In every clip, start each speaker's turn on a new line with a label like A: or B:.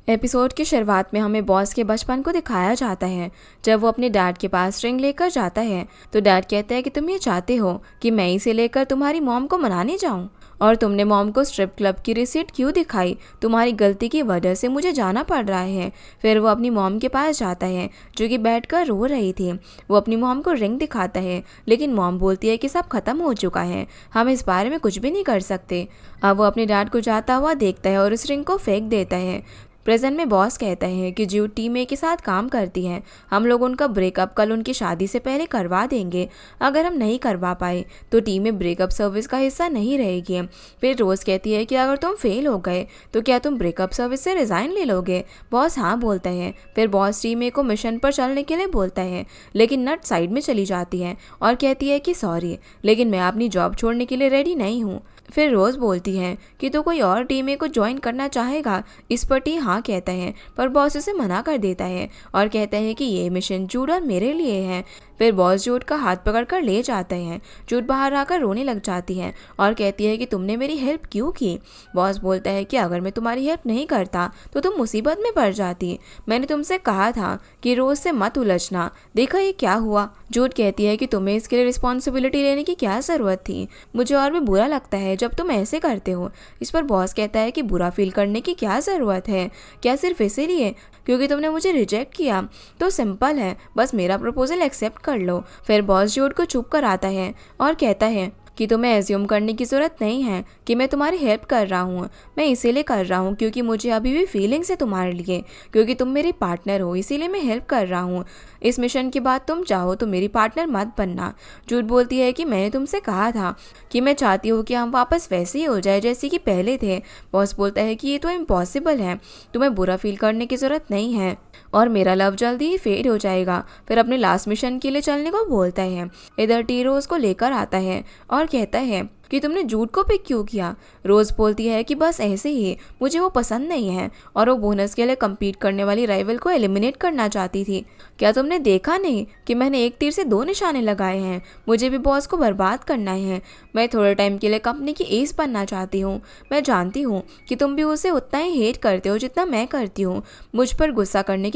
A: Episode की शुरुआत में हमें बॉस के बचपन को दिखाया जाता है। जब वो अपने डैड के पास रिंग लेकर जाता है तो डैड कहता है कि तुम ये चाहते हो कि मैं इसे लेकर तुम्हारी मॉम को मनाने जाऊं, और तुमने मॉम को स्ट्रिप क्लब की रिसीट क्यों दिखाई? तुम्हारी गलती की वजह से मुझे जाना पड़ रहा है। फिर वो अपनी मॉम के पास जाता है जो कि बैठकर रो रही थी। वो अपनी मॉम को रिंग दिखाता है, लेकिन मॉम बोलती है कि सब खत्म हो चुका है, हम इस बारे में कुछ भी नहीं कर सकते। अब वो अपने डैड को जाता हुआ देखता है और उस रिंग को फेंक देता है। प्रेजेंट में बॉस कहता है कि जो टीम ए के साथ काम करती है, हम लोग उनका ब्रेकअप कल उनकी शादी से पहले करवा देंगे। अगर हम नहीं करवा पाए तो टीम ए ब्रेकअप सर्विस का हिस्सा नहीं रहेगी। फिर रोज़ कहती है कि अगर तुम फेल हो गए तो क्या तुम ब्रेकअप सर्विस से रिज़ाइन ले लोगे? बॉस हाँ बोलता है। फिर बॉस टीम ए को मिशन पर चलने के लिए बोलता है, लेकिन नट साइड में चली जाती है और कहती है कि सॉरी, लेकिन मैं अपनी जॉब छोड़ने के लिए रेडी नहीं हूँ। फिर रोज़ बोलती है कि तो कोई और टीम ए को ज्वाइन करना चाहेगा। इस पर टी हाँ कहता है, पर बॉस उसे मना कर देता है और कहता है कि ये मिशन जूड और मेरे लिए है। फिर बॉस जूड का हाथ पकड़कर ले जाता है। जूड बाहर आकर रोने लग जाती है और कहती है कि तुमने मेरी हेल्प क्यों की? बॉस बोलता है कि अगर मैं तुम्हारी हेल्प नहीं करता तो तुम मुसीबत में पड़ जाती। मैंने तुमसे कहा था कि रोज़ से मत उलझना, देखा ये क्या हुआ। जूड कहती है कि तुम्हें इसके लिए रिस्पॉन्सिबिलिटी लेने की क्या ज़रूरत थी? मुझे और भी बुरा लगता है जब तुम ऐसे करते हो। इस पर बॉस कहता है कि बुरा फील करने की क्या ज़रूरत है? क्या सिर्फ इसीलिए क्योंकि तुमने मुझे रिजेक्ट किया? तो सिंपल है, बस मेरा प्रपोजल एक्सेप्ट कर लो। फिर बॉस जूड को चुप कराता है और कहता है कि तुम्हें एज्यूम करने की ज़रूरत नहीं है कि मैं तुम्हारी हेल्प कर रहा हूँ। मैं इसीलिए कर रहा हूँ क्योंकि मुझे अभी भी फीलिंग्स है तुम्हारे लिए, क्योंकि तुम मेरी पार्टनर हो, इसीलिए मैं हेल्प कर रहा हूँ। इस मिशन के बाद तुम चाहो तो मेरी पार्टनर मत बनना। झूठ बोलती है कि मैंने तुमसे कहा था कि मैं चाहती हूँ कि हम वापस वैसे ही हो जाए जैसे कि पहले थे। बॉस बोलता है कि ये तो इम्पॉसिबल है, तुम्हें बुरा फील करने की ज़रूरत नहीं है और मेरा लव जल्दी ही फेड हो जाएगा। फिर अपने लास्ट मिशन के लिए चलने को बोलता है। इधर टी रोज़ को लेकर आता है और कहता है कि तुमने जूड को पिक क्यों किया? रोज़ बोलती है कि बस ऐसे ही, मुझे वो पसंद नहीं है और वो बोनस के लिए कम्पीट करने वाली राइवल को एलिमिनेट करना चाहती थी। क्या तुमने देखा नहीं कि मैंने एक तीर से दो निशाने लगाए हैं? मुझे भी बॉस को बर्बाद करना है। मैं थोड़े टाइम के लिए कंपनी की एस बनना चाहती हूँ। मैं जानती हूँ कि तुम भी उसे उतना ही हेट करते हो जितना मैं करती हूँ। मुझ पर गुस्सा करने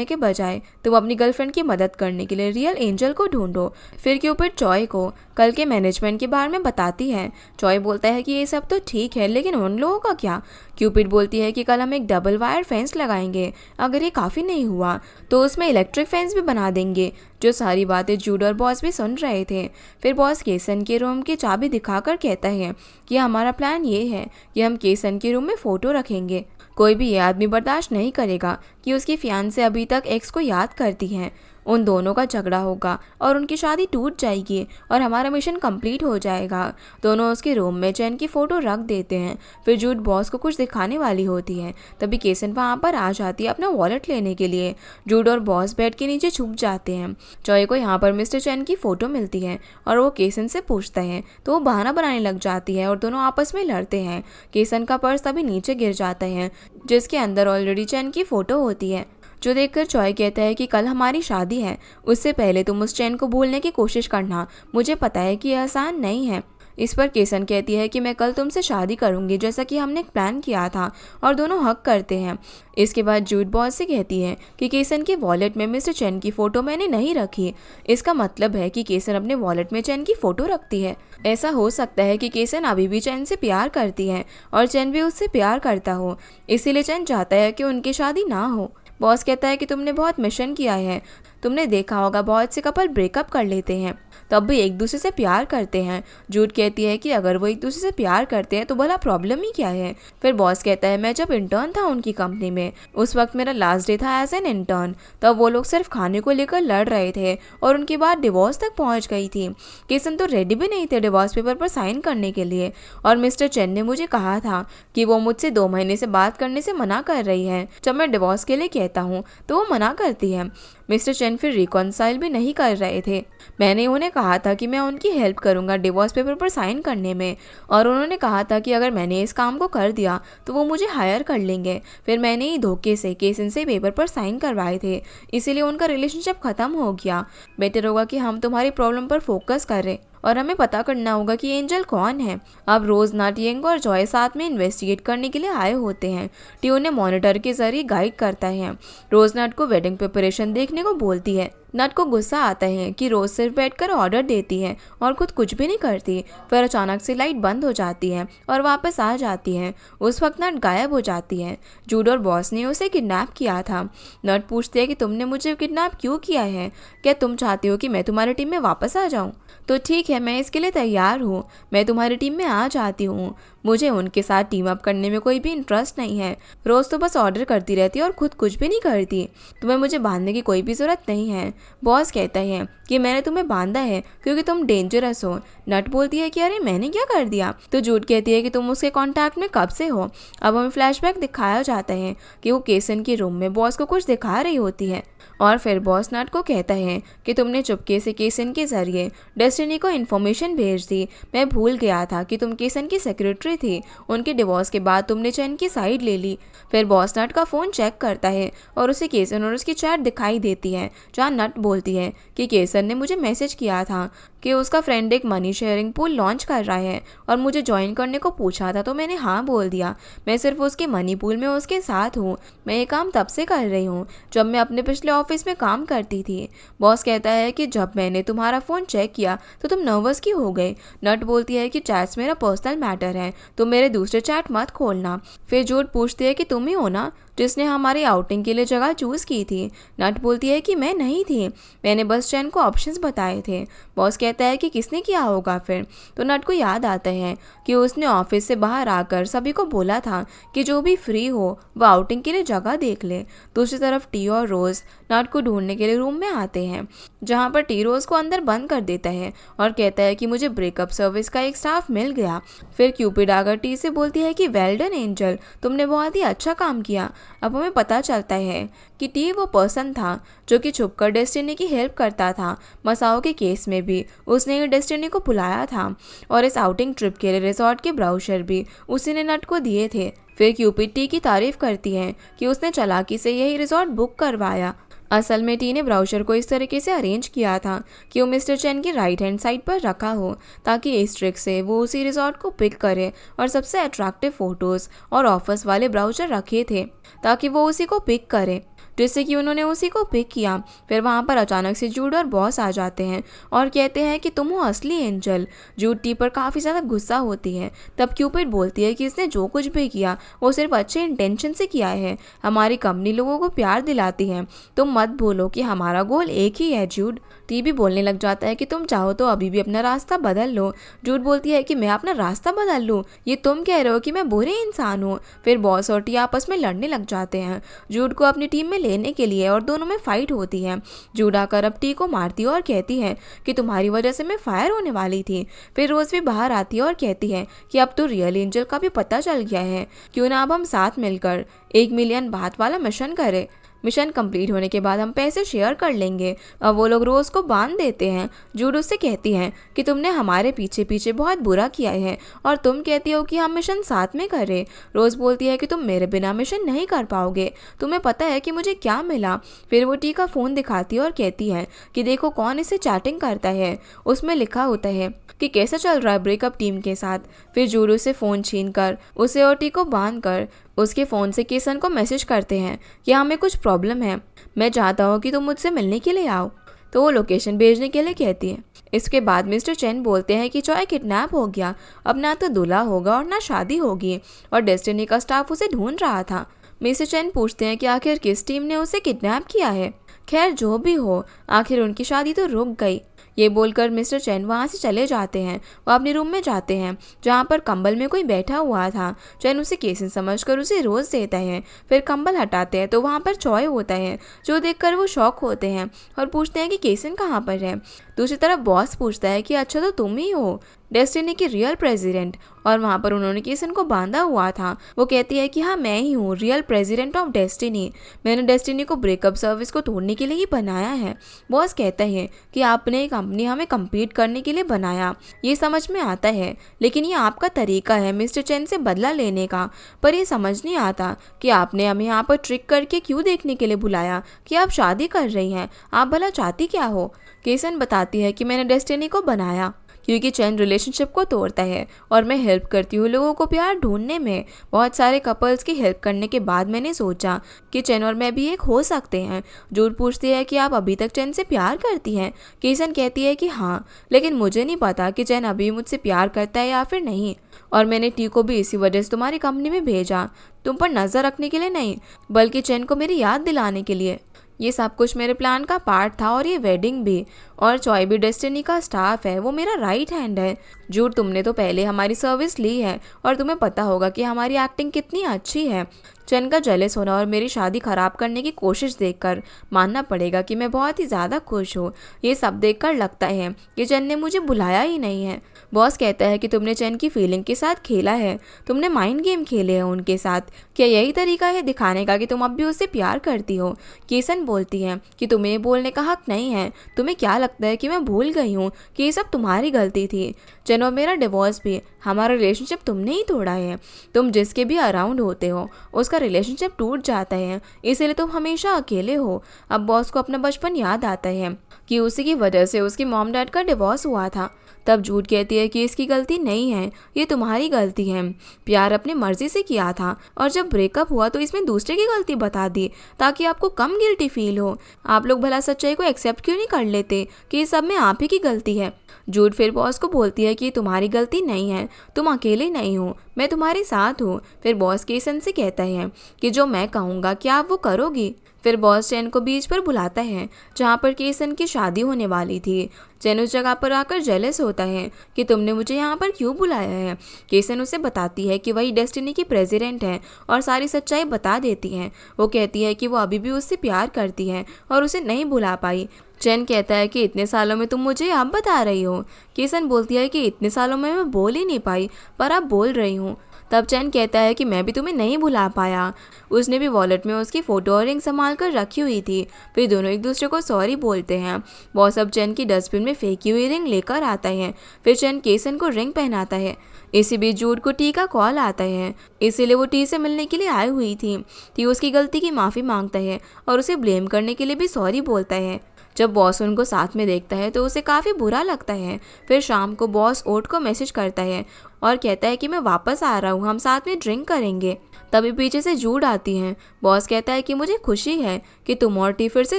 A: के बजाय तुम अपनी गर्लफ्रेंड की मदद करने के लिए रियल एंजल को ढूंढो। फिर क्यूपिड चॉय को कल के मैनेजमेंट के बारे में बताती है। चॉय बोलता है कि ये सब तो ठीक है, लेकिन उन लोगों का क्या? क्यूपिड बोलती है कि कल हम एक डबल वायर फेंस लगाएंगे, अगर ये काफ़ी नहीं हुआ तो उसमें इलेक्ट्रिक फेंस भी बना देंगे। जो सारी बातें जूड और बॉस भी सुन रहे थे। फिर बॉस केसन के रूम की चाबी दिखाकर कहता है कि हमारा प्लान ये है कि हम केसन के रूम में फ़ोटो रखेंगे। कोई भी ये आदमी बर्दाश्त नहीं करेगा कि उसकी फियांसे अभी तक एक्स को याद करती हैं। उन दोनों का झगड़ा होगा और उनकी शादी टूट जाएगी और हमारा मिशन कंप्लीट हो जाएगा। दोनों उसके रूम में चैन की फ़ोटो रख देते हैं। फिर जूड बॉस को कुछ दिखाने वाली होती है, तभी केसन वहाँ पर आ जाती है अपना वॉलेट लेने के लिए। जूड और बॉस बेड के नीचे छुप जाते हैं। जॉय को यहाँ पर मिस्टर चैन की फ़ोटो मिलती है और वो केसन से पूछता है तो वो बहाना बनाने लग जाती है और दोनों आपस में लड़ते हैं। केसन का पर्स तभी नीचे गिर जाता है जिसके अंदर ऑलरेडी चैन की फ़ोटो होती है, जो देखकर चॉय कहता है कि कल हमारी शादी है, उससे पहले तुम उस चैन को भूलने की कोशिश करना। मुझे पता है कि यह आसान नहीं है। इस पर केसन कहती है कि मैं कल तुमसे शादी करूंगी जैसा कि हमने प्लान किया था, और दोनों हक करते हैं। इसके बाद जूड बॉस से कहती है कि केसन के वॉलेट में मिस्टर चैन की फ़ोटो मैंने नहीं रखी। इसका मतलब है कि केसन अपने वॉलेट में चैन की फ़ोटो रखती है। ऐसा हो सकता है कि केसन अभी भी चैन से प्यार करती है और चैन भी उससे प्यार करता हो, इसीलिए चैन चाहता है कि उनकी शादी ना हो। बॉस कहता है कि तुमने बहुत मिशन किया है, तुमने देखा होगा बहुत से कपल ब्रेकअप कर लेते हैं तब भी एक दूसरे से प्यार करते हैं। जूड कहती है कि अगर वो एक दूसरे से प्यार करते हैं तो भला प्रॉब्लम ही क्या है? फिर बॉस कहता है मैं जब इंटर्न था उनकी कंपनी में, उस वक्त मेरा लास्ट डे था एज एन इंटर्न, तब वो लोग सिर्फ खाने को लेकर लड़ रहे थे और उनकी बात डिवोर्स तक पहुंच गई थी। केसन तो रेडी भी नहीं थे डिवोर्स पेपर पर साइन करने के लिए, और मिस्टर चैन ने मुझे कहा था कि वो मुझसे 2 महीने से बात करने से मना कर रही है। जब मैं डिवोर्स के लिए कहता हूँ तो वो मना करती है। मिस्टर चैन फिर रिकॉन्साइल भी नहीं कर रहे थे। मैंने उन्हें कहा था कि मैं उनकी हेल्प करूंगा डिवोर्स पेपर पर साइन करने में, और उन्होंने कहा था कि अगर मैंने इस काम को कर दिया तो वो मुझे हायर कर लेंगे। फिर मैंने ही धोखे से केसन से पेपर पर साइन करवाए थे, इसीलिए उनका रिलेशनशिप ख़त्म हो गया। बेटर होगा कि हम तुम्हारी प्रॉब्लम पर फोकस करें और हमें पता करना होगा कि एंजल कौन है। अब रोज नट, यंग और जॉय साथ में इन्वेस्टिगेट करने के लिए आए होते हैं। टी उन्हें मॉनिटर के जरिए गाइड करता है। रोज नट को वेडिंग प्रिपरेशन देखने को बोलती है। नट को गुस्सा आता है कि रोज सिर्फ बैठकर ऑर्डर देती है और खुद कुछ भी नहीं करती। फिर अचानक से लाइट बंद हो जाती है और वापस आ जाती है। उस वक्त नट गायब हो जाती है। जूड और बॉस ने उसे किडनैप किया था। नट पूछते हैं कि तुमने मुझे किडनैप क्यों किया है? क्या तुम चाहती हो कि मैं तुम्हारी टीम में वापस आ जाऊं? तो ठीक है, मैं इसके लिए तैयार हूँ। मैं तुम्हारी टीम में आ जाती हूँ। मुझे उनके साथ टीम अप करने में कोई भी इंटरेस्ट नहीं है। रोज तो बस ऑर्डर करती रहती है और खुद कुछ भी नहीं करती। तुम्हें मुझे बांधने की कोई भी जरूरत नहीं है। बॉस कहता है कि मैंने तुम्हें बांधा है क्योंकि तुम डेंजरस हो। नट बोलती है कि अरे मैंने क्या कर दिया? तो जूड कहती है कि तुम उसके कांटेक्ट में कब से हो। अब हमें फ्लैशबैक दिखाया जाता है कि वो केसन के रूम में बॉस को कुछ दिखा रही होती है और फिर बॉस नट को कहता है कि तुमने चुपके से केसन के जरिए डेस्टिनी को इन्फॉर्मेशन भेज दी। मैं भूल गया था कि तुम केसन की सेक्रेटरी थी। उनके डिवोर्स के बाद तुमने चैन की साइड ले ली। फिर बॉस नट का फ़ोन चेक करता है और उसे केसन और उसकी चैट दिखाई देती है, जहाँ नट बोलती है कि केसन ने मुझे मैसेज किया था कि उसका फ्रेंड एक मनी शेयरिंग पूल लॉन्च कर रहा है और मुझे ज्वाइन करने को पूछा था, तो मैंने हाँ बोल दिया। मैं सिर्फ उसके मनी पूल में उसके साथ हूँ। मैं ये काम तब से कर रही हूँ जब मैं अपने पिछले ऑफिस में काम करती थी। बॉस कहता है कि जब मैंने तुम्हारा फ़ोन चेक किया तो तुम नर्वस क्यों हो गए? नट बोलती है कि चैट्स मेरा पर्सनल मैटर है, तो मेरे दूसरे चैट मत खोलना। फिर जूड पूछती है कि तुम ही हो ना जिसने हमारी आउटिंग के लिए जगह चूज़ की थी? नट बोलती है कि मैं नहीं थी, मैंने बस चैन को ऑप्शंस बताए थे। बॉस कहता है कि किसने किया होगा फिर? तो नट को याद आता है कि उसने ऑफिस से बाहर आकर सभी को बोला था कि जो भी फ्री हो वह आउटिंग के लिए जगह देख ले। दूसरी तरफ टी और रोज नट को ढूंढने के लिए रूम में आते हैं, जहाँ पर टी रोज को अंदर बंद कर देता है और कहता है कि मुझे ब्रेकअप सर्विस का एक स्टाफ मिल गया। फिर क्यूपिड आकर टी से बोलती है कि वेल डन एंजल, तुमने बहुत ही अच्छा काम किया। अब हमें पता चलता है कि टी वो पर्सन था जो कि छुपकर डेस्टिनी की हेल्प करता था। मसाओ के केस में भी उसने ही डेस्टिनी को बुलाया था और इस आउटिंग ट्रिप के लिए रिजॉर्ट के ब्राउचर भी उसी ने नट को दिए थे। फिर क्यूपिड टी की तारीफ करती है कि उसने चालाकी से यही रिजॉर्ट बुक करवाया। असल में टी ने ब्राउचर को इस तरीके से अरेंज किया था कि वो मिस्टर चैन की राइट हैंड साइड पर रखा हो, ताकि इस ट्रिक से वो उसी रिजॉर्ट को पिक करे और सबसे अट्रैक्टिव फोटोज़ और ऑफर्स वाले ब्राउचर रखे थे ताकि वो उसी को पिक करे, जिससे कि उन्होंने उसी को पिक किया। फिर वहाँ पर अचानक से जूड और बॉस आ जाते हैं और कहते हैं कि तुम हो असली एंजल। जूड टी पर काफ़ी ज़्यादा गुस्सा होती है। तब क्यूपिड बोलती है कि इसने जो कुछ भी किया वो सिर्फ अच्छे इंटेंशन से किया है। हमारी कंपनी लोगों को प्यार दिलाती है। तुम मत बोलो कि हमारा गोल एक ही है जूड। टी भी बोलने लग जाता है कि तुम चाहो तो अभी भी अपना रास्ता बदल लो। जूड बोलती है कि मैं अपना रास्ता बदल लूँ? ये तुम कह रहे हो कि मैं बुरे इंसान हूँ। फिर बॉस और टी आपस में लड़ने लग जाते हैं जूड को अपनी टीम में लेने के लिए और दोनों में फाइट होती है। जूड आकर अब टी को मारती है और कहती है कि तुम्हारी वजह से मैं फायर होने वाली थी। फिर रोज भी बाहर आती है और कहती है कि अब तो रियल एंजल का भी पता चल गया है, क्यों ना अब हम साथ मिलकर 1 मिलियन बात वाला मिशन करें। मिशन कंप्लीट होने के बाद हम पैसे शेयर कर लेंगे। अब वो लोग रोज को बांध देते हैं। जूड उससे कहती है कि तुमने हमारे पीछे पीछे बहुत बुरा किया है और तुम कहती हो कि हम मिशन साथ में करें। रोज बोलती है कि तुम मेरे बिना मिशन नहीं कर पाओगे, तुम्हें पता है कि मुझे क्या मिला। फिर वो टी का फ़ोन दिखाती है और कहती है कि देखो कौन इससे चैटिंग करता है। उसमें लिखा होता है कि कैसा चल रहा है ब्रेकअप टीम के साथ। फिर जूड उसे फ़ोन छीन कर उसे और टी को बांध कर उसके फ़ोन से केसन को मैसेज करते हैं कि हमें कुछ प्रॉब्लम है, मैं चाहता हूँ कि तुम मुझसे मिलने के लिए आओ। तो वो लोकेशन भेजने के लिए कहती है। इसके बाद मिस्टर चैन बोलते हैं कि जॉय किडनैप हो गया, अब ना तो दूल्हा होगा और ना शादी होगी, और डेस्टिनी का स्टाफ उसे ढूंढ रहा था। मिस्टर चैन पूछते हैं कि आखिर किस टीम ने उसे किडनैप किया है। खैर जो भी हो, आखिर उनकी शादी तो रुक गई। ये बोलकर मिस्टर चैन वहाँ से चले जाते हैं। वो अपने रूम में जाते हैं जहाँ पर कंबल में कोई बैठा हुआ था। चैन उसे केसन समझकर उसे रोज़ देता है। फिर कंबल हटाते हैं तो वहाँ पर चॉय होता है, जो देखकर वो शॉक होते हैं और पूछते हैं कि केसन कहाँ पर है। दूसरी तरफ बॉस पूछता है कि अच्छा तो तुम ही हो डेस्टिनी की रियल प्रेसिडेंट, और वहाँ पर उन्होंने केसन को बांधा हुआ था। वो कहती है कि हाँ मैं ही हूँ रियल प्रेसिडेंट ऑफ डेस्टिनी, मैंने डेस्टिनी को ब्रेकअप सर्विस को तोड़ने के लिए ही बनाया है। बॉस कहता है कि आपने कंपनी हमें कम्पीट करने के लिए बनाया, ये समझ में आता है, लेकिन ये आपका तरीका है मिस्टर चैन से बदला लेने का। पर ये समझ नहीं आता कि आपने हमें यहाँ पर ट्रिक करके क्यों देखने के लिए बुलाया कि आप शादी कर रही हैं, आप भला चाहती क्या हो। केसन बताती है कि मैंने डेस्टिनी को बनाया क्योंकि चैन रिलेशनशिप को तोड़ता है और मैं हेल्प करती हूँ लोगों को प्यार ढूंढने में। बहुत सारे कपल्स की हेल्प करने के बाद मैंने सोचा कि चैन और मैं भी एक हो सकते हैं। जूड पूछती है कि आप अभी तक चैन से प्यार करती हैं? केसन कहती है कि हाँ, लेकिन मुझे नहीं पता कि चैन अभी मुझसे प्यार करता है या फिर नहीं। और मैंने टी को भी इसी वजह से तुम्हारी कंपनी में भेजा, तुम पर नजर रखने के लिए नहीं, बल्कि चैन को मेरी याद दिलाने के लिए। ये सब कुछ मेरे प्लान का पार्ट था और ये वेडिंग भी। और चॉय भी डेस्टिनी का स्टाफ है, वो मेरा राइट हैंड है। जूड, तुमने तो पहले हमारी सर्विस ली है और तुम्हें पता होगा कि हमारी एक्टिंग कितनी अच्छी है। चैन का जेलस होना और मेरी शादी खराब करने की कोशिश देखकर मानना पड़ेगा कि मैं बहुत ही ज़्यादा खुश हूँ। ये सब देखकर लगता है कि चैन ने मुझे बुलाया ही नहीं है। बॉस कहता है कि तुमने चैन की फीलिंग के साथ खेला है, तुमने माइंड गेम खेले हैं उनके साथ। क्या यही तरीका है दिखाने का कि तुम अब भी उससे प्यार करती हो? केसन बोलती है कि तुम्हें ये बोलने का हक नहीं है। तुम्हें क्या लगता है कि मैं भूल गई हूँ कि ये सब तुम्हारी गलती थी? चैन और मेरा डिवोर्स भी, हमारा रिलेशनशिप तुमने ही तोड़ा है। तुम जिसके भी अराउंड होते हो उसका रिलेशनशिप टूट जाता है, इसीलिए तुम हमेशा अकेले हो। अब बॉस को अपना बचपन याद आता है कि उसी की वजह से उसकी मॉम डैड का डिवोर्स हुआ था। तब जूड कहती है कि इसकी गलती नहीं है, ये तुम्हारी गलती है। प्यार अपनी मर्जी से किया था और जब ब्रेकअप हुआ तो इसमें दूसरे की गलती बता दी ताकि आपको कम गिल्टी फील हो। आप लोग भला सच्चाई को एक्सेप्ट क्यों नहीं कर लेते कि इस सब में आप ही की गलती है? जूड फिर बॉस को बोलती है कि तुम्हारी गलती नहीं है, तुम अकेले नहीं हो, मैं तुम्हारे साथ हूँ। फिर बॉस केसन से कहता है कि जो मैं कहूँगा क्या आप वो करोगी? फिर बॉस चैन को बीच पर बुलाता है जहाँ पर केसन की शादी होने वाली थी। चैन उस जगह पर आकर जेलस होता है कि तुमने मुझे यहाँ पर क्यों बुलाया है। केसन उसे बताती है कि वही डेस्टिनी की प्रेसिडेंट है और सारी सच्चाई बता देती है। वो कहती है कि वो अभी भी उससे प्यार करती है और उसे नहीं बुला पाई। चैन कहता है कि इतने सालों में तुम मुझे अब बता रही हो। केसन बोलती है कि इतने सालों में मैं बोल ही नहीं पाई, पर अब बोल रही हूँ। तब चैन कहता है कि मैं भी तुम्हें नहीं भुला पाया। उसने भी वॉलेट में उसकी फ़ोटो और रिंग संभाल कर रखी हुई थी। फिर दोनों एक दूसरे को सॉरी बोलते हैं। बॉस अब चैन की डस्टबिन में फेंकी हुई रिंग लेकर आता है। फिर चैन केसन को रिंग पहनाता है। इसी बीच जूड को टी का कॉल आता है, इसीलिए वो टी से मिलने के लिए आई हुई थी। टी उसकी गलती की माफ़ी मांगता है और उसे ब्लेम करने के लिए भी सॉरी बोलता है। जब बॉस उनको साथ में देखता है तो उसे काफ़ी बुरा लगता है। फिर शाम को बॉस ओट को मैसेज करता है और कहता है कि मैं वापस आ रहा हूँ, हम साथ में ड्रिंक करेंगे। तभी पीछे से जूड आती हैं। बॉस कहता है कि मुझे खुशी है कि तुम और टी फिर से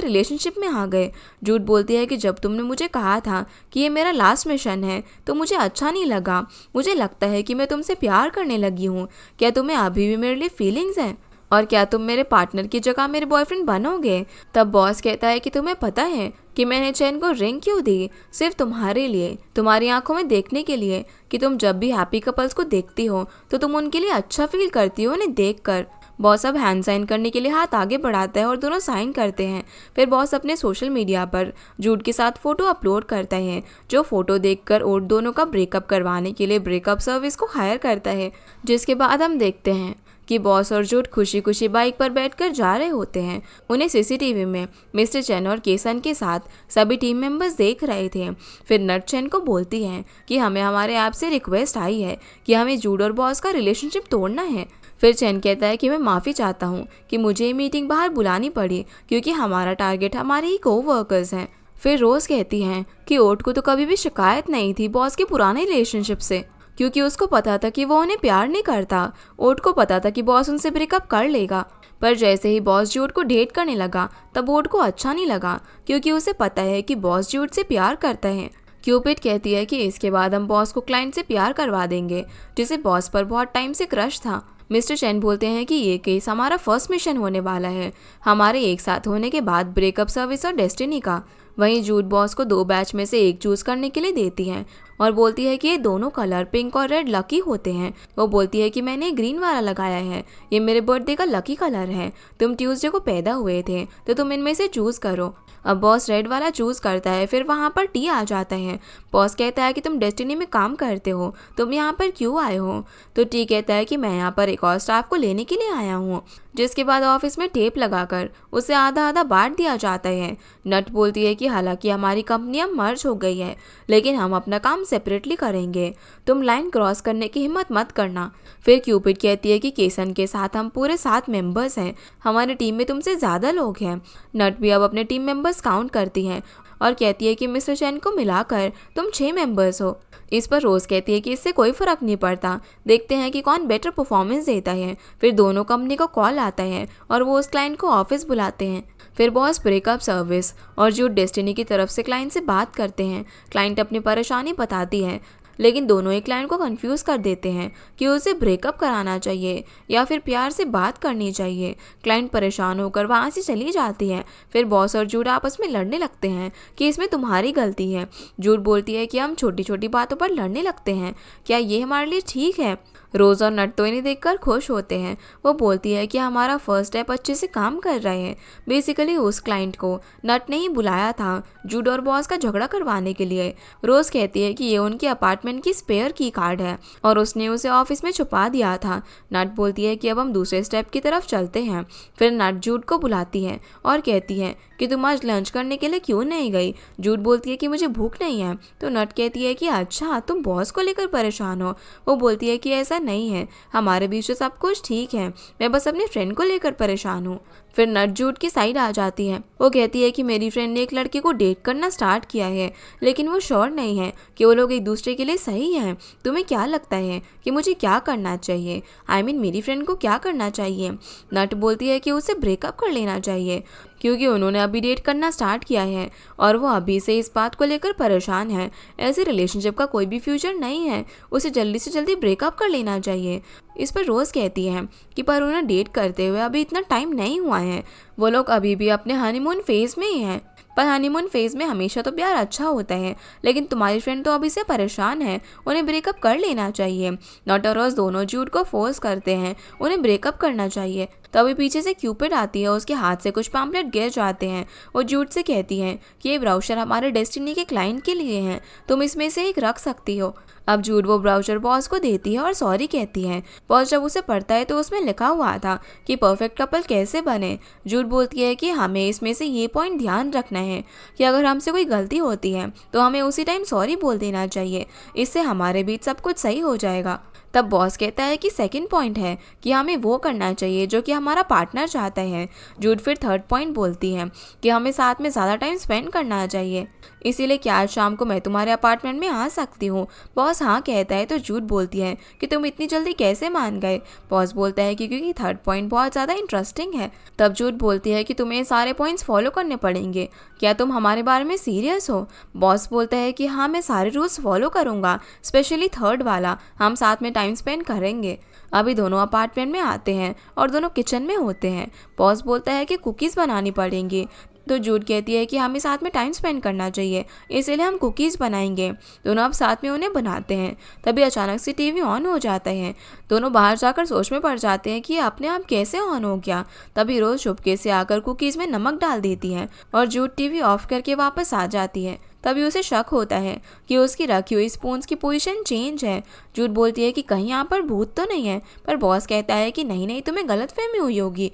A: रिलेशनशिप में आ गए। जूड बोलती है कि जब तुमने मुझे कहा था कि ये मेरा लास्ट मिशन है तो मुझे अच्छा नहीं लगा। मुझे लगता है कि मैं तुमसे प्यार करने लगी हूँ। क्या तुम्हें अभी भी मेरे लिए फीलिंग्स हैं? और क्या तुम मेरे पार्टनर की जगह मेरे बॉयफ्रेंड बनोगे? तब बॉस कहता है कि तुम्हें पता है कि मैंने चैन को रिंग क्यों दी? सिर्फ तुम्हारे लिए, तुम्हारी आंखों में देखने के लिए कि तुम जब भी हैप्पी कपल्स को देखती हो तो तुम उनके लिए अच्छा फील करती हो उन्हें देखकर। बॉस अब हैंड साइन करने के लिए हाथ आगे बढ़ाता है और दोनों साइन करते हैं। फिर बॉस अपने सोशल मीडिया पर जूड के साथ फोटो अपलोड करता है, जो फोटो देखकर ओट दोनों का ब्रेकअप करवाने के लिए ब्रेकअप सर्विस को हायर करता है। जिसके बाद हम देखते हैं कि बॉस और जूड खुशी खुशी बाइक पर बैठकर जा रहे होते हैं। उन्हें सीसीटीवी में मिस्टर चैन और केसन के साथ सभी टीम मेंबर्स देख रहे थे। फिर नट चैन को बोलती हैं कि हमें हमारे ऐप से रिक्वेस्ट आई है कि हमें जूड और बॉस का रिलेशनशिप तोड़ना है। फिर चैन कहता है कि मैं माफ़ी चाहता हूँ कि मुझे ये मीटिंग बाहर बुलानी पड़ी क्योंकि हमारा टारगेट हमारे ही कोवर्कर्स हैं। फिर रोज़ कहती हैं कि ओट को तो कभी भी शिकायत नहीं थी बॉस के पुराने रिलेशनशिप से, क्योंकि उसको पता था कि वो उन्हें प्यार नहीं करता। ओट को पता था कि बॉस उनसे ब्रेकअप कर लेगा, पर जैसे ही बॉस जूड को डेट करने लगा तब ओट को अच्छा नहीं लगा क्योंकि उसे पता है कि बॉस जूड से प्यार करता है। क्यूपिड कहती है कि इसके बाद हम बॉस को क्लाइंट से प्यार करवा देंगे जिसे बॉस पर बहुत टाइम से क्रश था। मिस्टर चैन बोलते हैं कि ये केस हमारा फर्स्ट मिशन होने वाला है, हमारे एक साथ होने के बाद ब्रेकअप सर्विस और डेस्टिनी का। वहीं जूड बॉस को 2 बैच में से एक चूज करने के लिए देती है और बोलती है कि ये दोनों कलर पिंक और रेड लकी होते हैं। वो बोलती है कि मैंने ग्रीन वाला लगाया है, ये मेरे बर्थडे का लकी कलर है। तुम ट्यूसडे को पैदा हुए थे तो तुम इनमें से चूज करो। अब बॉस रेड वाला चूज करता है। फिर वहाँ पर टी आ जाता है। बॉस कहता है कि तुम डेस्टिनी में काम करते हो, तुम यहाँ पर क्यों आए हो? तो टी कहता है कि मैं यहाँ पर एक और स्टाफ को लेने के लिए आया हूँ। जिसके बाद ऑफिस में टेप लगाकर उसे आधा आधा बांट दिया जाता है। नट बोलती है कि हालांकि हमारी कंपनी अब मर्ज हो गई है लेकिन हम अपना काम सेपरेटली करेंगे, तुम लाइन क्रॉस करने की हिम्मत मत करना। फिर क्यूपिड कहती है कि केसन के साथ हम पूरे 7 मेंबर्स हैं, हमारी टीम में तुमसे ज़्यादा लोग हैं। नट भी अब अपने टीम मेंबर्स काउंट करती हैं और कहती है कि मिस्टर चैन को मिलाकर तुम 6 मेंबर्स हो। इस पर रोज़ कहती है कि इससे कोई फ़र्क नहीं पड़ता, देखते हैं कि कौन बेटर परफॉर्मेंस देता है। फिर दोनों कंपनी को कॉल आता है और वो उस क्लाइंट को ऑफिस बुलाते हैं। फिर बॉस ब्रेकअप सर्विस और जूड डेस्टिनी की तरफ से क्लाइंट से बात करते हैं। क्लाइंट अपनी परेशानी बताती है, लेकिन दोनों ही क्लाइंट को कंफ्यूज कर देते हैं कि उसे ब्रेकअप कराना चाहिए या फिर प्यार से बात करनी चाहिए। क्लाइंट परेशान होकर वहाँ से चली जाती है। फिर बॉस और जूड आपस में लड़ने लगते हैं कि इसमें तुम्हारी गलती है। जूड बोलती है कि हम छोटी छोटी बातों पर लड़ने लगते हैं, क्या ये हमारे लिए ठीक है? रोज़ और नट तो इन्हें देखकर खुश होते हैं। वो बोलती है कि हमारा फर्स्ट स्टेप अच्छे से काम कर रहे हैं। बेसिकली उस क्लाइंट को नट ने ही बुलाया था जूड और बॉस का झगड़ा करवाने के लिए। रोज़ कहती है कि ये उनके अपार्टमेंट की स्पेयर की कार्ड है और उसने उसे ऑफिस में छुपा दिया था। नट बोलती है कि अब हम दूसरे स्टेप की तरफ चलते हैं। फिर नट जूड को बुलाती है और कहती है कि तुम आज लंच करने के लिए क्यों नहीं गई? जूड बोलती है कि मुझे भूख नहीं है। तो नट कहती है कि अच्छा, तुम बॉस को लेकर परेशान हो। वो बोलती है कि ऐसा नहीं है, हमारे बीच में सब कुछ ठीक है, मैं बस अपने फ्रेंड को लेकर परेशान हूँ। फिर नट जूड की साइड आ जाती है। वो कहती है कि मेरी फ्रेंड ने एक लड़के को डेट करना स्टार्ट किया है, लेकिन वो श्योर नहीं है कि वो लोग एक दूसरे के लिए सही हैं। तुम्हें क्या लगता है कि मुझे क्या करना चाहिए? मेरी फ्रेंड को क्या करना चाहिए? नट बोलती है कि उसे ब्रेकअप कर लेना चाहिए, क्योंकि उन्होंने अभी डेट करना स्टार्ट किया है और वो अभी से इस बात को लेकर परेशान है। ऐसे रिलेशनशिप का कोई भी फ्यूचर नहीं है, उसे जल्दी से जल्दी ब्रेकअप कर लेना चाहिए। इस पर रोज़ कहती है कि पर उन्हें डेट करते हुए अभी इतना टाइम नहीं हुआ है, वो लोग अभी भी अपने हनीमून फेज में ही हैं। पर हनीमून फेज में हमेशा तो प्यार अच्छा होता है, लेकिन तुम्हारी फ्रेंड तो अभी से परेशान है, उन्हें ब्रेकअप कर लेना चाहिए। नट और रोज़ दोनों जूड को फोर्स करते हैं उन्हें ब्रेकअप करना चाहिए। तभी पीछे से क्यूपिड आती है, उसके हाथ से कुछ पैम्पलेट गिर जाते हैं। वो जूड से कहती है कि ये ब्राउचर हमारे डेस्टिनी के क्लाइंट के लिए हैं, तुम इसमें से एक रख सकती हो। अब जूड वो ब्राउचर बॉस को देती है और सॉरी कहती है। बॉस जब उसे पढ़ता है तो उसमें लिखा हुआ था कि परफेक्ट कपल कैसे बने। जूड बोलती है कि हमें इसमें से ये पॉइंट ध्यान रखना है कि अगर हमसे कोई गलती होती है तो हमें उसी टाइम सॉरी बोल देना चाहिए, इससे हमारे बीच सब कुछ सही हो जाएगा। तब बॉस कहता है कि सेकंड पॉइंट है कि हमें वो करना चाहिए जो कि हमारा पार्टनर चाहता है। जूड फिर थर्ड पॉइंट बोलती है कि हमें साथ में ज़्यादा टाइम स्पेंड करना चाहिए, इसीलिए क्या आज शाम को मैं तुम्हारे अपार्टमेंट में आ सकती हूँ? बॉस हाँ कहता है तो जूड बोलती है कि तुम इतनी जल्दी कैसे मान गए? बॉस बोलता है कि क्योंकि थर्ड पॉइंट बहुत ज़्यादा इंटरेस्टिंग है। तब जूड बोलती है कि तुम्हें सारे पॉइंट्स फॉलो करने पड़ेंगे, क्या तुम हमारे बारे में सीरियस हो? बॉस बोलता है कि हाँ, मैं सारे रूल्स फॉलो करूँगा, स्पेशली थर्ड वाला, हम साथ में टाइम स्पेंड करेंगे। अभी दोनों अपार्टमेंट में आते हैं और दोनों किचन में होते हैं। बॉस बोलता है कि कुकीज़ बनानी पड़ेंगी, तो जूड कहती है कि हमें साथ में टाइम स्पेंड करना चाहिए, इसलिए हम कुकीज़ बनाएंगे। दोनों अब साथ में उन्हें बनाते हैं। तभी अचानक से टीवी ऑन हो जाता है। दोनों बाहर जाकर सोच में पड़ जाते हैं कि ये अपने आप कैसे ऑन हो गया। तभी रोज़ चुपके से आकर कुकीज़ में नमक डाल देती है और जूड टीवी ऑफ करके वापस आ जाती है। तभी उसे शक होता है कि उसकी रखी हुई स्पून्स की पोजीशन चेंज है। जूड बोलती है कि कहीं यहाँ पर भूत तो नहीं है, पर बॉस कहता है कि नहीं नहीं, तुम्हें गलतफहमी हुई होगी।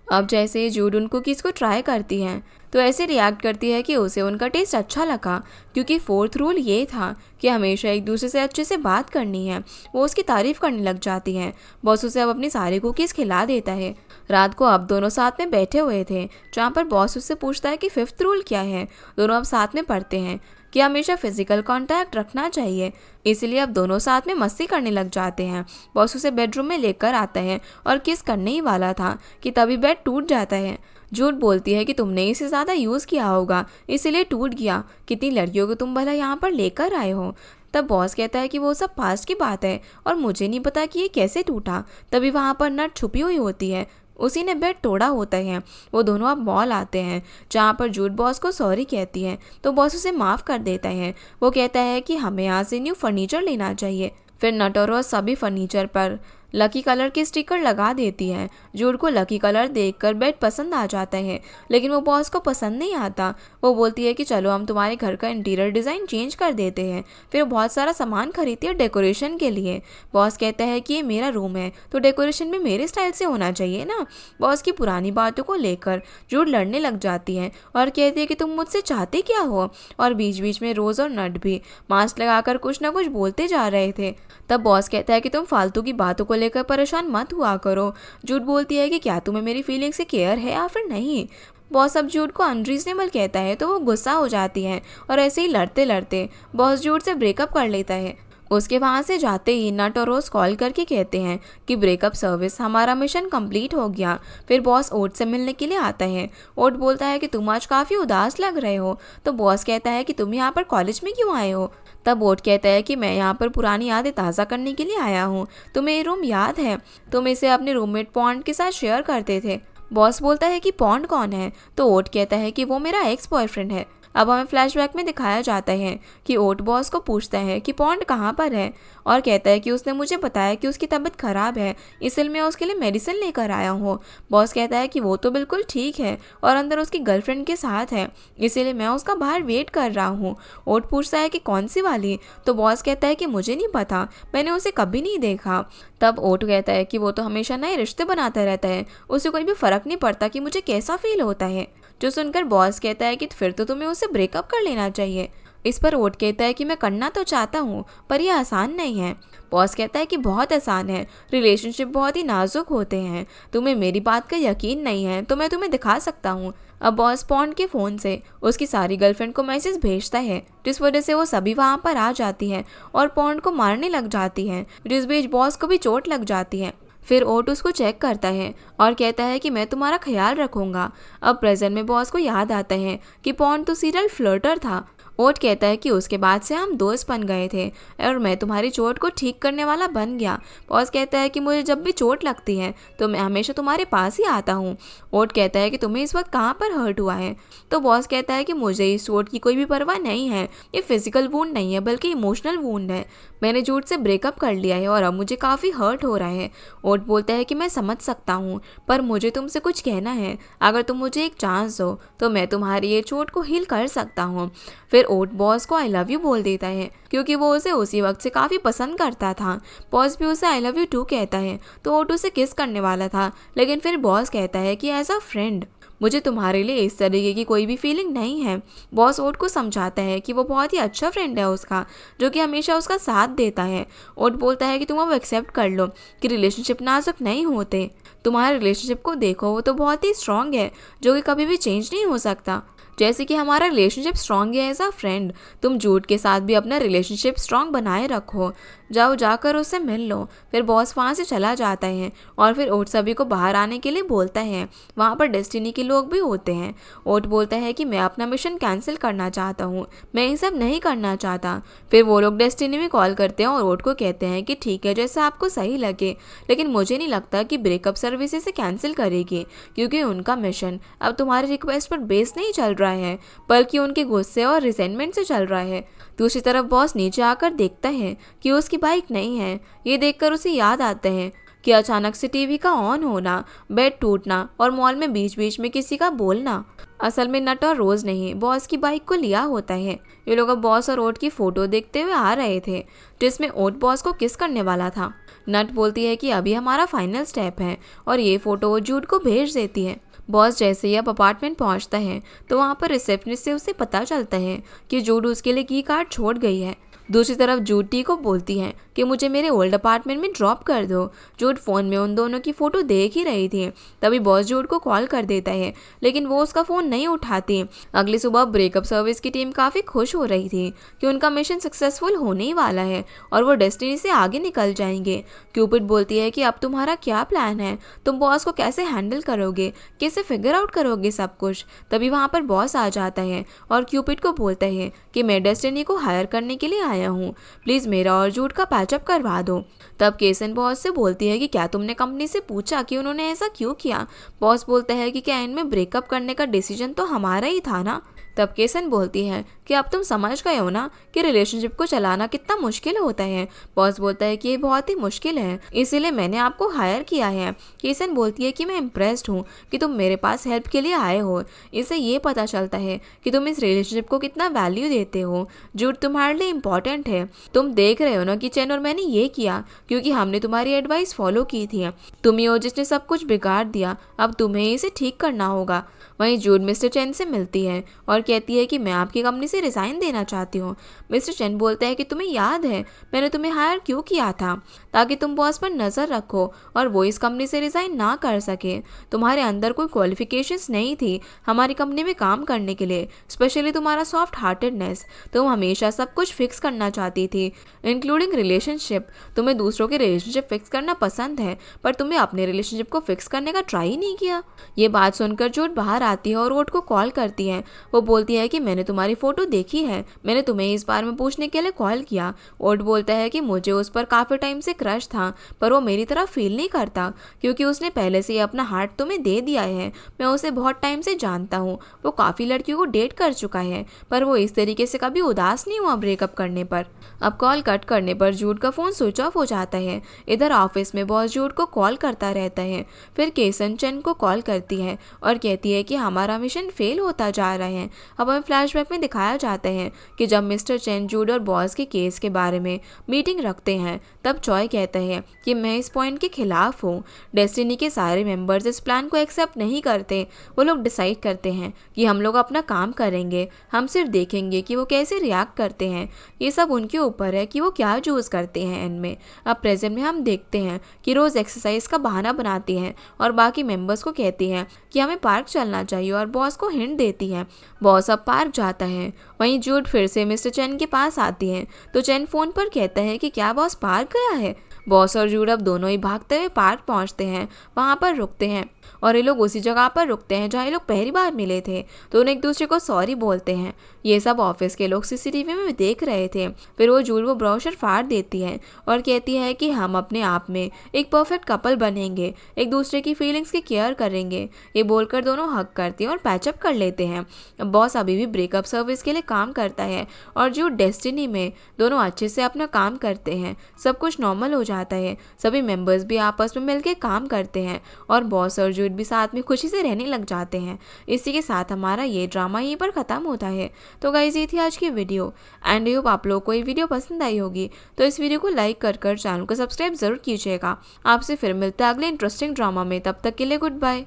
A: अब जैसे ही जूड उन कुकीज़ को ट्राई करती है तो ऐसे रिएक्ट करती है कि उसे उनका टेस्ट अच्छा लगा, क्योंकि फोर्थ रूल ये था कि हमेशा एक दूसरे से अच्छे से बात करनी है। वो उसकी तारीफ़ करने लग जाती है। बॉस उसे अब अपनी सारी कुकीज़ खिला देता है। रात को अब दोनों साथ में बैठे हुए थे, जहाँ पर बॉस उससे पूछता है कि फिफ्थ रूल क्या है। दोनों अब साथ में पढ़ते हैं कि हमेशा फिजिकल कांटेक्ट रखना चाहिए, इसलिए अब दोनों साथ में मस्ती करने लग जाते हैं। बॉस उसे बेडरूम में लेकर आता है और किस करने ही वाला था कि तभी बेड टूट जाता है। जूड बोलती है कि तुमने इसे ज़्यादा यूज़ किया होगा, इसीलिए टूट गया। कितनी लड़कियों को तुम भला यहाँ पर लेकर आए हो? तब बॉस कहता है कि वो सब पास्ट की बात है और मुझे नहीं पता कि ये कैसे टूटा। तभी वहाँ पर नट छुपी हुई होती है, उसी ने बेड तोड़ा होता है। वो दोनों अब मॉल आते हैं, जहाँ पर जूड बॉस को सॉरी कहती है तो बॉस उसे माफ़ कर देता है। वो कहता है कि हमें यहाँ से न्यू फर्नीचर लेना चाहिए। फिर नट और रोज़ सभी फर्नीचर पर लकी कलर की स्टिकर लगा देती है। जूड को लकी कलर देखकर बेड पसंद आ जाता है, लेकिन वो बॉस को पसंद नहीं आता। वो बोलती है कि चलो हम तुम्हारे घर का इंटीरियर डिज़ाइन चेंज कर देते हैं। फिर बहुत सारा सामान खरीदती है डेकोरेशन के लिए। बॉस कहता है कि ये मेरा रूम है तो डेकोरेशन भी मेरे स्टाइल से होना चाहिए ना। बॉस की पुरानी बातों को लेकर जूड लड़ने लग जाती है और कहती है कि तुम मुझसे चाहते क्या हो। और बीच बीच में रोज और नट भी मास्क लगाकर कुछ ना कुछ बोलते जा रहे थे। तब बॉस कहता है कि तुम फालतू की बातों को लेकर परेशान मत हुआ करो। जूड बोलती है कि क्या तुम्हें मेरी फीलिंग से केयर है या फिर नहीं। बॉस अब जूड को अनरीजनेबल कहता है तो वो गुस्सा हो जाती है और ऐसे ही लड़ते लड़ते बॉस जूड से ब्रेकअप कर लेता है। उसके वहाँ से जाते ही नट और रोज कॉल करके कहते हैं कि ब्रेकअप सर्विस हमारा मिशन कंप्लीट हो गया। फिर बॉस ओट से मिलने के लिए आता है। ओट बोलता है कि तुम आज काफ़ी उदास लग रहे हो। तो बॉस कहता है कि तुम यहाँ पर कॉलेज में क्यों आए हो। तब ओट कहता है कि मैं यहाँ पर पुरानी यादें ताज़ा करने के लिए आया हूँ। तुम्हें ये रूम याद है, तुम इसे अपने रूममेट पॉन्ड के साथ शेयर करते थे। बॉस बोलता है कि पॉन्ड कौन है। तो ओट कहता है कि वो मेरा एक्स बॉयफ्रेंड है। अब हमें फ्लैशबैक में दिखाया जाता है कि ओट बॉस को पूछता है कि पॉन्ड कहाँ पर है और कहता है कि उसने मुझे बताया कि उसकी तबीयत खराब है, इसलिए मैं उसके लिए मेडिसिन लेकर आया हूँ। बॉस कहता है कि वो तो बिल्कुल ठीक है और अंदर उसकी गर्लफ्रेंड के साथ है, इसीलिए मैं उसका बाहर वेट कर रहा हूँ। ओट पूछता है कि कौन सी वाली। तो बॉस कहता है कि मुझे नहीं पता, मैंने उसे कभी नहीं देखा। तब ओट कहता है कि वो तो हमेशा नए रिश्ते बनाता रहता है, उसे कोई भी फर्क नहीं पड़ता कि मुझे कैसा फील होता है। जो सुनकर बॉस कहता है कि फिर तो तुम्हें उससे ब्रेकअप कर लेना चाहिए। इस पर ओट कहता है कि मैं करना तो चाहता हूँ पर यह आसान नहीं है। बॉस कहता है कि बहुत आसान है, रिलेशनशिप बहुत ही नाजुक होते हैं, तुम्हें मेरी बात का यकीन नहीं है तो मैं तुम्हें दिखा सकता हूँ। अब बॉस पॉन्ड के फ़ोन से उसकी सारी गर्लफ्रेंड को मैसेज भेजता है, जिस वजह से वो सभी वहाँ पर आ जाती है और पॉन्ड को मारने लग जाती है, जिस बीच बॉस को भी चोट लग जाती है। फिर ओट उसको चेक करता है और कहता है कि मैं तुम्हारा ख्याल रखूंगा। अब प्रेजेंट में बॉस को याद आता है कि पॉन्ड तो सीरियल फ्लर्टर था। ओट कहता है कि उसके बाद से हम दोस्त बन गए थे और मैं तुम्हारी चोट को ठीक करने वाला बन गया। बॉस कहता है कि मुझे जब भी चोट लगती है तो मैं हमेशा तुम्हारे पास ही आता हूँ। ओट कहता है कि तुम्हें इस वक्त कहाँ पर हर्ट हुआ है। तो बॉस कहता है कि मुझे इस चोट की कोई भी परवाह नहीं है, ये फिजिकल वूंड नहीं है बल्कि इमोशनल वूंड है। मैंने जूड से ब्रेकअप कर लिया है और अब मुझे काफ़ी हर्ट हो रहा है। ओट बोलता है कि मैं समझ सकता हूँ पर मुझे तुमसे कुछ कहना है, अगर तुम मुझे एक चांस दो तो मैं तुम्हारी ये चोट को हील कर सकता हूँ। फिर ओट बॉस को आई लव यू बोल देता है क्योंकि वो उसे उसी वक्त से काफ़ी पसंद करता था। बॉस भी उसे आई लव यू टू कहता है तो ओट उसे किस करने वाला था, लेकिन फिर बॉस कहता है कि एज अ फ्रेंड मुझे तुम्हारे लिए इस तरीके की कोई भी फीलिंग नहीं है। बॉस ओट को समझाता है कि वो बहुत ही अच्छा फ्रेंड है उसका, जो कि हमेशा उसका साथ देता है। ओट बोलता है कि तुम अब एक्सेप्ट कर लो कि रिलेशनशिप नाजुक नहीं होते, तुम्हारे रिलेशनशिप को देखो वो तो बहुत ही स्ट्रांग है जो कि कभी भी चेंज नहीं हो सकता। जैसे कि हमारा रिलेशनशिप स्ट्रांग है एज अ फ्रेंड, तुम जूड के साथ भी अपना रिलेशनशिप स्ट्रांग बनाए रखो, जाओ जाकर उससे मिल लो। फिर बॉस वहाँ से चला जाता है और फिर ओट सभी को बाहर आने के लिए बोलता है। वहाँ पर डेस्टिनी के लोग भी होते हैं। ओट बोलता है कि मैं अपना मिशन कैंसिल करना चाहता हूँ, मैं ये सब नहीं करना चाहता। फिर वो लोग डेस्टिनी में कॉल करते हैं और ओट को कहते हैं कि ठीक है जैसा आपको सही लगे, लेकिन मुझे नहीं लगता कि ब्रेकअप सर्विस इसे कैंसिल करेगी क्योंकि उनका मिशन अब तुम्हारी रिक्वेस्ट पर बेस नहीं चल रहा है बल्कि उनके गुस्से और रिजेंटमेंट से चल रहा है। दूसरी तरफ बॉस नीचे आकर देखता है कि उसकी बाइक नहीं है। ये देखकर उसे याद आता है कि अचानक से टीवी का ऑन होना, बेड टूटना और मॉल में बीच बीच में किसी का बोलना असल में नट और रोज नहीं बॉस की बाइक को लिया होता है। ये लोग अब बॉस और ओट की फोटो देखते हुए आ रहे थे जिसमें ओट बॉस को किस करने वाला था। नट बोलती है कि अभी हमारा फाइनल स्टेप है और ये फोटो वो जूड को भेज देती है। बॉस जैसे ही अब अपार्टमेंट पहुंचता है तो वहाँ पर रिसेप्शनिस्ट से उसे पता चलता है कि जूड उसके लिए की कार्ड छोड़ गई है। दूसरी तरफ जूड टी को बोलती है कि मुझे मेरे ओल्ड अपार्टमेंट में ड्रॉप कर दो। जूड फ़ोन में उन दोनों की फ़ोटो देख ही रही थी, तभी बॉस जूड को कॉल कर देता है लेकिन वो उसका फ़ोन नहीं उठाती। अगली सुबह ब्रेकअप सर्विस की टीम काफ़ी खुश हो रही थी कि उनका मिशन सक्सेसफुल होने ही वाला है और वो डेस्टिनी से आगे निकल जाएंगे। क्यूपिड बोलती है कि अब तुम्हारा क्या प्लान है, तुम बॉस को कैसे हैंडल करोगे, कैसे फिगर आउट करोगे सब कुछ। तभी वहाँ पर बॉस आ जाता है और क्यूपिड को बोलता है कि मैं डेस्टिनी को हायर करने के लिए आया हूँ, प्लीज़ मेरा और जूड का पैचअप करवा दो। तब केसन बॉस से बोलती है कि क्या तुमने कंपनी से पूछा कि उन्होंने ऐसा क्यों किया। बॉस बोलता है कि क्या इनमें ब्रेकअप करने का डिसीजन तो हमारा ही था ना। तब केसन बोलती है कि अब तुम समझ गए हो ना कि रिलेशनशिप को चलाना कितना मुश्किल होता है। बॉस बोलता है कि ये बहुत ही मुश्किल है, इसीलिए मैंने आपको हायर किया है। केसन बोलती है कि मैं इम्प्रेस्ड हूँ कि तुम मेरे पास हेल्प के लिए आए हो। इससे ये पता चलता है कि तुम इस रिलेशनशिप को कितना वैल्यू देते हो। जूड तुम्हारे लिए इम्पोर्टेंट है। तुम देख रहे हो ना कि चेन और मैंने ये किया क्योंकि हमने तुम्हारी एडवाइस फॉलो की थी। तुम ही हो जिसने सब कुछ बिगाड़ दिया, अब तुम्हें इसे ठीक करना होगा। वहीं जूड मिस्टर चेन से मिलती है और कहती है कि मैं आपकी कंपनी से रिज़ाइन देना चाहती हूँ। मिस्टर चेन बोलता है कि तुम्हें याद है मैंने तुम्हें हायर क्यों किया था, ताकि तुम बॉस पर नज़र रखो और वो इस कंपनी से रिज़ाइन ना कर सके। तुम्हारे अंदर कोई क्वालिफिकेशंस नहीं थी हमारी कंपनी में काम करने के लिए, स्पेशली तुम्हारा सॉफ्ट हार्टेडनेस। तुम हमेशा सब कुछ फिक्स करना चाहती थी, इंक्लूडिंग रिलेशनशिप। तुम्हें दूसरों के रिलेशनशिप फिक्स करना पसंद है, पर तुम्हें अपने रिलेशनशिप को फिक्स करने का ट्राई ही नहीं किया। ये बात सुनकर जूड बाहर आती है और वोट को कॉल करती है। वो बोलती है कि मैंने तुम्हारी फोटो देखी है, मैंने तुम्हें इस बारे में पूछने के लिए कॉल किया। वोट बोलता है कि मुझे उस पर काफ़ी टाइम से क्रश था, पर वो मेरी तरह फील नहीं करता क्योंकि उसने पहले से ही अपना हार्ट तुम्हें दे दिया है। मैं उसे बहुत टाइम से जानता हूँ, वो काफ़ी लड़कियों को डेट कर चुका है, पर वो इस तरीके से कभी उदास नहीं हुआ ब्रेकअप करने पर। अब कॉल कट करने पर जूड का फ़ोन स्विच ऑफ हो जाता है। इधर ऑफिस में बॉस जूड को कॉल करता रहता है। फिर केसन चेन को कॉल करती है और कहती है कि हमारा मिशन फेल होता जा रहा है। अब हमें फ्लैशबैक में दिखाया जाता है कि जब मिस्टर चेन जूड और बॉस के केस के बारे में मीटिंग रखते हैं, तब चॉय कहता है कि मैं इस पॉइंट के खिलाफ हूँ। डेस्टिनी के सारे मेंबर्स इस प्लान को एक्सेप्ट नहीं करते। वो लोग डिसाइड करते हैं कि हम लोग अपना काम करेंगे, हम सिर्फ देखेंगे कि वो कैसे रिएक्ट करते हैं। ये सब उनके ऊपर है कि वो क्या चूज़ करते हैं एंड में। अब प्रेजेंट में हम देखते हैं कि रोज़ एक्सरसाइज का बहाना बनाती हैं और बाकी मेंबर्स को कहती हैं कि हमें पार्क चलना चाहिए और बॉस को हिंट देती है। बॉस अब पार्क जाता है। वहीं जूड फिर से मिस्टर चेन के पास आती है तो चेन फोन पर कहता है कि क्या बॉस पार्क गया है। बॉस और जूड अब दोनों ही भागते हुए पार्क पहुंचते हैं, वहां पर रुकते हैं और ये लोग उसी जगह पर रुकते हैं जहाँ ये लोग पहली बार मिले थे। तो उन्हें एक दूसरे को सॉरी बोलते हैं। ये सब ऑफिस के लोग सीसीटीवी में देख रहे थे। फिर वो जूड वो ब्रोशर फाड़ देती है और कहती है कि हम अपने आप में एक परफेक्ट कपल बनेंगे, एक दूसरे की फीलिंग्स की केयर करेंगे। ये बोलकर दोनों हग करती हैं और पैचअप कर लेते हैं। बॉस अभी भी ब्रेकअप सर्विस के लिए काम करता है और जूड डेस्टिनी में दोनों अच्छे से अपना काम करते हैं। सब कुछ नॉर्मल हो जाता है। सभी मेंबर्स भी आपस में मिलकर काम करते हैं और बॉस और जूड भी साथ में खुशी से रहने लग जाते हैं। इसी के साथ हमारा ये ड्रामा यहीं पर ख़त्म होता है। तो गाइस ये थी आज की वीडियो एंड आई होप आप लोगों को ये वीडियो पसंद आई होगी। तो इस वीडियो को लाइक कर चैनल को सब्सक्राइब जरूर कीजिएगा। आपसे फिर मिलते हैं अगले इंटरेस्टिंग ड्रामा में। तब तक के लिए गुड बाय।